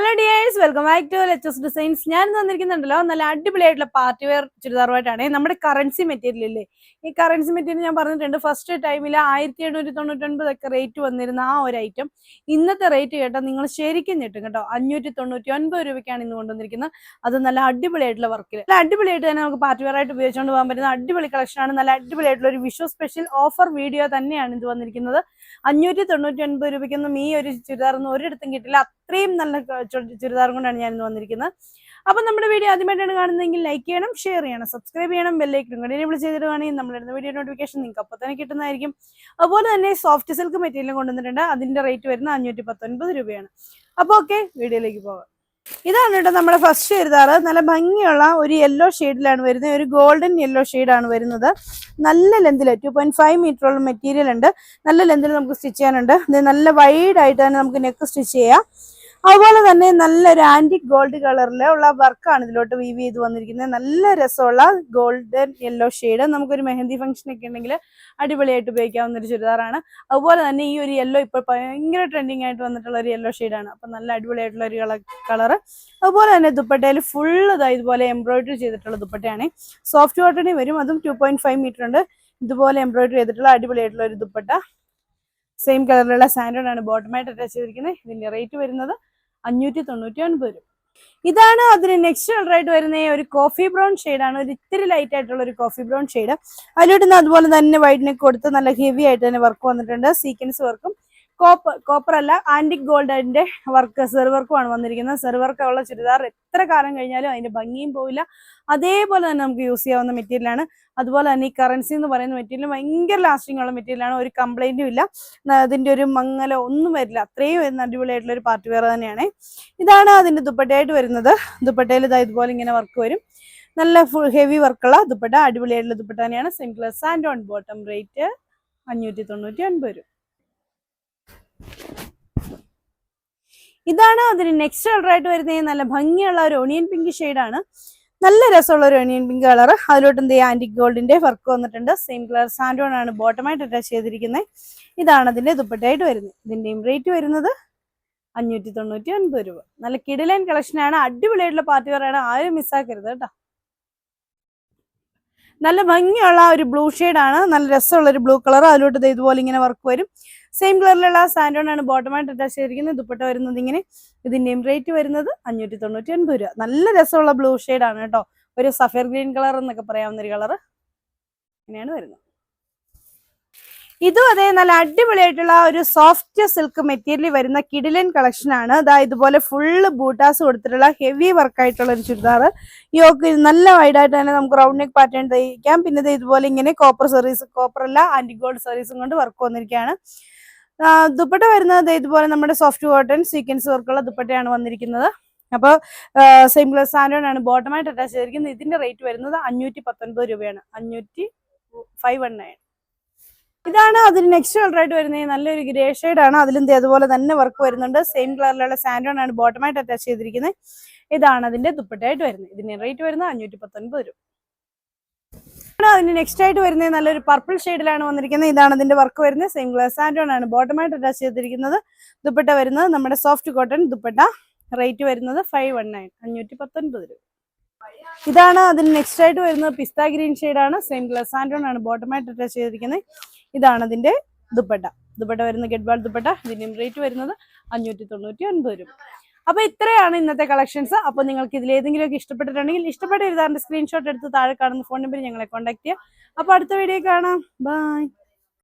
Hello dears, welcome back to let's designs. ഞാൻ വന്നിരിക്കുന്നുണ്ടല്ലോ നല്ല അടിപൊളിയായിട്ടുള്ള പാർട്ടി വെയർ ചുരിദാറുമായിട്ടാണ്. നമ്മുടെ കറൻസി മെറ്റീരിയൽ ഇല്ലേ, ഈ കറൻസി മെറ്റീരിയൽ ഞാൻ പറഞ്ഞിട്ടുണ്ട് ഫസ്റ്റ് ടൈമിൽ 1799 റേറ്റ് വന്നിരുന്ന ആ ഒരു ഐറ്റം ഇന്നത്തെ റേറ്റ് കേട്ടാൽ നിങ്ങൾ ശരിക്കും ഞെട്ടും കേട്ടോ. 599 രൂപയ്ക്കാണ് ഇന്ന് കൊണ്ടുവന്നിരിക്കുന്നത്. അത് നല്ല അടിപൊളിയായിട്ടുള്ള വർക്കിൽ നല്ല അടിപൊളിയായിട്ട് തന്നെ നമുക്ക് പാർട്ടി വെയർ ആയിട്ട് ഉപയോഗിച്ചുകൊണ്ട് പോകാൻ പറ്റുന്ന അടിപൊളി കളക്ഷനാണ്. നല്ല അടിപൊളിയായിട്ടുള്ള ഒരു വിഷു സ്പെഷ്യൽ ഓഫർ വീഡിയോ തന്നെയാണ് ഇത് വന്നിരിക്കുന്നത്. 599 രൂപയ്ക്കൊന്നും ഈ ഒരു ചുരിദാറൊന്നും ഒരിടത്തും കിട്ടില്ല. അത്രയും നല്ല ചുരിദാറും കൊണ്ടാണ് ഞാൻ ഇന്ന് വന്നിരിക്കുന്നത്. അപ്പൊ നമ്മുടെ വീഡിയോ ആദ്യമായിട്ടാണ് കാണുന്നതെങ്കിൽ ലൈക്ക് ചെയ്യണം, ഷെയർ ചെയ്യണം, സബ്സ്ക്രൈബ് ചെയ്യണം, ബെല്ലൈക്കൺ എനേബിൾ ചെയ്തിടുവാണെങ്കിൽ നമ്മളിടുന്ന വീഡിയോ നോട്ടിഫിക്കേഷൻ നിങ്ങൾക്ക് അപ്പോൾ തന്നെ കിട്ടുന്നതായിരിക്കും. അതുപോലെ തന്നെ സോഫ്റ്റ് സിൽക്ക് മെറ്റീരിയൽ കൊണ്ടുവന്നിട്ടുണ്ട്. അതിന്റെ റേറ്റ് വരുന്നത് 519 രൂപയാണ്. അപ്പൊ ഓക്കെ, വീഡിയോയിലേക്ക് പോകാം. ഇതാണ് കേട്ടോ നമ്മുടെ ഫസ്റ്റ് ചുരിദാറ്. നല്ല ഭംഗിയുള്ള ഒരു യെല്ലോ ഷെയ്ഡിലാണ് വരുന്നത്. ഒരു ഗോൾഡൻ യെല്ലോ ഷെയ്ഡാണ് വരുന്നത്. നല്ല ലെന്തിൽ 2.5 മീറ്ററോളം മെറ്റീരിയൽ ഉണ്ട്. നല്ല ലെന്തിൽ നമുക്ക് സ്റ്റിച്ച് ചെയ്യാനുണ്ട്. നല്ല വൈഡ് ആയിട്ട് തന്നെ നമുക്ക് നെക്ക് സ്റ്റിച്ച് ചെയ്യാം. അതുപോലെ തന്നെ നല്ലൊരു ആന്റിക് ഗോൾഡ് കളറിലുള്ള വർക്കാണ് ഇതിലോട്ട് വീവ് ചെയ്ത് വന്നിരിക്കുന്നത്. നല്ല രസമുള്ള ഗോൾഡൻ യെല്ലോ ഷെയ്ഡ്. നമുക്കൊരു മെഹന്തി ഫംഗ്ഷൻ ഒക്കെ ഉണ്ടെങ്കിൽ അടിപൊളിയായിട്ട് ഉപയോഗിക്കാവുന്ന ഒരു ചുരിദാറാണ്. അതുപോലെ തന്നെ ഈ ഒരു യെല്ലോ ഇപ്പോൾ ഭയങ്കര ട്രെൻഡിങ് ആയിട്ട് വന്നിട്ടുള്ള ഒരു യെല്ലോ ഷെയ്ഡാണ്. അപ്പം നല്ല അടിപൊളിയായിട്ടുള്ള ഒരു കളറ്. അതുപോലെ തന്നെ ദുപ്പട്ടയിൽ ഫുള്ള് ഇതുപോലെ എംബ്രോയിഡറി ചെയ്തിട്ടുള്ള ദുപ്പട്ടയാണ്. സോഫ്റ്റ് കോട്ടണിൽ വരും. അതും 2.5 മീറ്റർ ഉണ്ട്. ഇതുപോലെ എംബ്രോയിഡറി ചെയ്തിട്ടുള്ള അടിപൊളിയായിട്ടുള്ള ഒരു ദുപ്പട്ട. സെയിം കളറിലുള്ള സാൻഡോൺ ആണ് ബോട്ടമായിട്ട് അറ്റാച്ച് ചെയ്തിരിക്കുന്നത്. ഇതിന്റെ റേറ്റ് വരുന്നത് 599 രൂപ. ഇതാണ് അതിന് നെക്സ്റ്റ് കളറായിട്ട് വരുന്ന ഒരു കോഫി ബ്രൗൺ ഷെയ്ഡാണ്. ഒരു ഇത്തിരി ലൈറ്റ് ആയിട്ടുള്ള ഒരു കോഫി ബ്രൗൺ ഷെയ്ഡ്. അതിലോട്ട് അതുപോലെ തന്നെ വൈറ്റ് നെക്ക് കൊടുത്ത് നല്ല ഹെവി ആയിട്ട് തന്നെ വർക്ക് വന്നിട്ടുണ്ട്. സീക്വൻസ് വർക്കും കോപ്പർ അല്ല, ആന്റിക് ഗോൾഡിന്റെ വർക്ക്, സെർ വർക്കുമാണ് വന്നിരിക്കുന്നത്. സെർ വർക്ക് ഉള്ള ചുരിദാർ എത്ര കാലം കഴിഞ്ഞാലും അതിന്റെ ഭംഗിയും പോവില്ല. അതേപോലെ തന്നെ നമുക്ക് യൂസ് ചെയ്യാവുന്ന മെറ്റീരിയലാണ്. അതുപോലെ തന്നെ ഈ കറൻസി എന്ന് പറയുന്ന മെറ്റീരിയൽ ഭയങ്കര ലാസ്റ്റിംഗ് ഉള്ള മെറ്റീരിയലാണ്. ഒരു കംപ്ലൈന്റും ഇല്ല. അതിന്റെ ഒരു മങ്ങലോ ഒന്നും വരില്ല. അത്രയും അടിപൊളിയായിട്ടുള്ള ഒരു പാർട്ടി വെയർ തന്നെയാണ്. ഇതാണ് അതിന്റെ ദുപ്പട്ടയായിട്ട് വരുന്നത്. ദുപ്പട്ടയിൽ ഇതുപോലെ ഇങ്ങനെ വർക്ക് വരും. നല്ല ഫുൾ ഹെവി വർക്കുള്ള ദുപ്പട്ട, അടിപൊളിയായിട്ടുള്ള ദുപ്പട്ട തന്നെയാണ്. സിംഗിൾ സാൻഡോൺ ബോട്ടം, റേറ്റ് 599 രൂപ. ഇതാണ് അതിന് നെക്സ്റ്റ് കളറായിട്ട് വരുന്നത്. നല്ല ഭംഗിയുള്ള ഒരു ഓണിയൻ പിങ്ക് ഷെയ്ഡാണ്. നല്ല രസമുള്ള ഒരു ഓണിയൻ പിങ്ക് കളർ. അതിലോട്ട് ആന്റിക് ഗോൾഡിന്റെ വർക്ക് വന്നിട്ടുണ്ട്. സെയിം കളർ സാൻഡോൺ ആണ് ബോട്ടമായിട്ട് അറ്റാച്ച് ചെയ്തിരിക്കുന്നത്. ഇതാണ് അതിന്റെ ദുപ്പട്ടയായിട്ട് വരുന്നത്. ഇതിന്റെയും റേറ്റ് വരുന്നത് 599 രൂപ. നല്ല കിടിലൻ കളക്ഷനാണ്. അടിപൊളിയായിട്ടുള്ള പാർട്ടി വെയർ ആണ്. ആരും മിസ്സാക്കരുത് കേട്ടോ. നല്ല ഭംഗിയുള്ള ഒരു ബ്ലൂ ഷെയ്ഡാണ്. നല്ല രസമുള്ള ഒരു ബ്ലൂ കളർ. അതിലോട്ട് ഇതുപോലെ ഇങ്ങനെ വർക്ക് വരും. സെയിം കളറിലുള്ള സാൻഡോൺ ആണ് ബോട്ടമായിട്ട് അറ്റാച്ച് ചെയ്തിരിക്കുന്നത്. ദുപ്പട്ട വരുന്നത് ഇങ്ങനെ. ഇതിന്റെയും റേറ്റ് വരുന്നത് 599 രൂപ. നല്ല രസമുള്ള ബ്ലൂ ഷെയ്ഡാണ് കേട്ടോ. ഒരു സഫയർ ഗ്രീൻ കളർ എന്നൊക്കെ പറയാവുന്ന ഒരു കളർ ഇങ്ങനെയാണ് വരുന്നത്. ഇതും അതേ നല്ല അടിപൊളിയായിട്ടുള്ള ഒരു സോഫ്റ്റ് സിൽക്ക് മെറ്റീരിയൽ വരുന്ന കിടിലൻ കളക്ഷൻ ആണ്. ഇതുപോലെ ഫുള്ള് ബൂട്ടാസ് കൊടുത്തിട്ടുള്ള ഹെവി വർക്ക് ആയിട്ടുള്ള ഒരു ചുരിദാർ. യോക്ക് നല്ല വൈഡായിട്ട് തന്നെ നമുക്ക് റൗണ്ട് നെക്ക് പാറ്റേൺ തയ്ക്കാം. പിന്നെ ഇതുപോലെ ഇങ്ങനെ കോപ്പർ അല്ല ആന്റിക് ഗോൾഡ് സർവീസും കൊണ്ട് വർക്ക് വന്നിരിക്കുകയാണ്. ദുപ്പട്ട വരുന്നത് ഇതുപോലെ നമ്മുടെ സോഫ്റ്റ് കോട്ടൺ സീക്വൻസ് വർക്കുള്ള ദുപ്പട്ടയാണ് വന്നിരിക്കുന്നത്. അപ്പോൾ സെയിം കളർ സാൻഡോൺ ആണ് ബോട്ടമായിട്ട് അറ്റാച്ച് ചെയ്തിരിക്കുന്നത്. ഇതിന്റെ റേറ്റ് വരുന്നത് 519 രൂപയാണ്. 519. ഇതാണ് അതിന് നെക്സ്റ്റ് കളറായിട്ട് വരുന്നത്. നല്ലൊരു ഗ്രേ ഷെയ്ഡാണ്. അതിലും അതുപോലെ തന്നെ വർക്ക് വരുന്നുണ്ട്. സെയിം കളറിലുള്ള സാൻഡോൺ ആണ് ബോട്ടമായിട്ട് അറ്റാച്ച് ചെയ്തിരിക്കുന്നത്. ഇതാണ് അതിന്റെ ദുപ്പട്ടയായിട്ട് വരുന്നത്. ഇതിന്റെ റേറ്റ് വരുന്നത് 519 രൂപ. അതിന് നെക്സ്റ്റ് ആയിട്ട് വരുന്നത് നല്ലൊരു പർപ്പിൾ ഷെയ്ഡിലാണ് വന്നിരിക്കുന്നത്. ഇതാണ് അതിന്റെ വർക്ക് വരുന്നത്. സെയിം കളർ സാൻഡോൺ ആണ് ബോട്ടമായിട്ട് അറ്റാച്ച് ചെയ്തിരിക്കുന്നത്. ദുപ്പട്ട വരുന്നത് നമ്മുടെ സോഫ്റ്റ് കോട്ടൺ ദുപ്പട്ട. റേറ്റ് വരുന്നത് 519 രൂപ. ഇതാണ് അതിന് നെക്സ്റ്റ് ആയിട്ട് വരുന്നത് പിസ്ത ഗ്രീൻ ഷെയ്ഡാണ്. സെയിം കളർ സാൻഡോൺ ആണ് ബോട്ടമായിട്ട് അറ്റാച്ച് ചെയ്തിരിക്കുന്നത്. ഇതാണ് അതിന്റെ ദുപ്പട്ട. ദുപ്പട്ട വരുന്ന ഗെറ്റ് ബാൾ ദുപ്പട്ട. ഇതിന്റെയും റേറ്റ് വരുന്നത് 599 രൂപ. അപ്പൊ ഇത്രയാണ് ഇന്നത്തെ കളക്ഷൻസ്. അപ്പൊ നിങ്ങൾക്ക് ഇതിൽ ഏതെങ്കിലും ഒക്കെ ഇഷ്ടപ്പെട്ടിട്ടുണ്ടെങ്കിൽ ഇഷ്ടപ്പെട്ട എഴുതാറിന്റെ സ്ക്രീൻഷോട്ട് എടുത്ത് താഴെ കാണുന്ന ഫോൺ നമ്പറിൽ ഞങ്ങളെ കോൺടാക്ട് ചെയ്യുക. അപ്പൊ അടുത്ത വീഡിയോ കാണാം. ബൈ.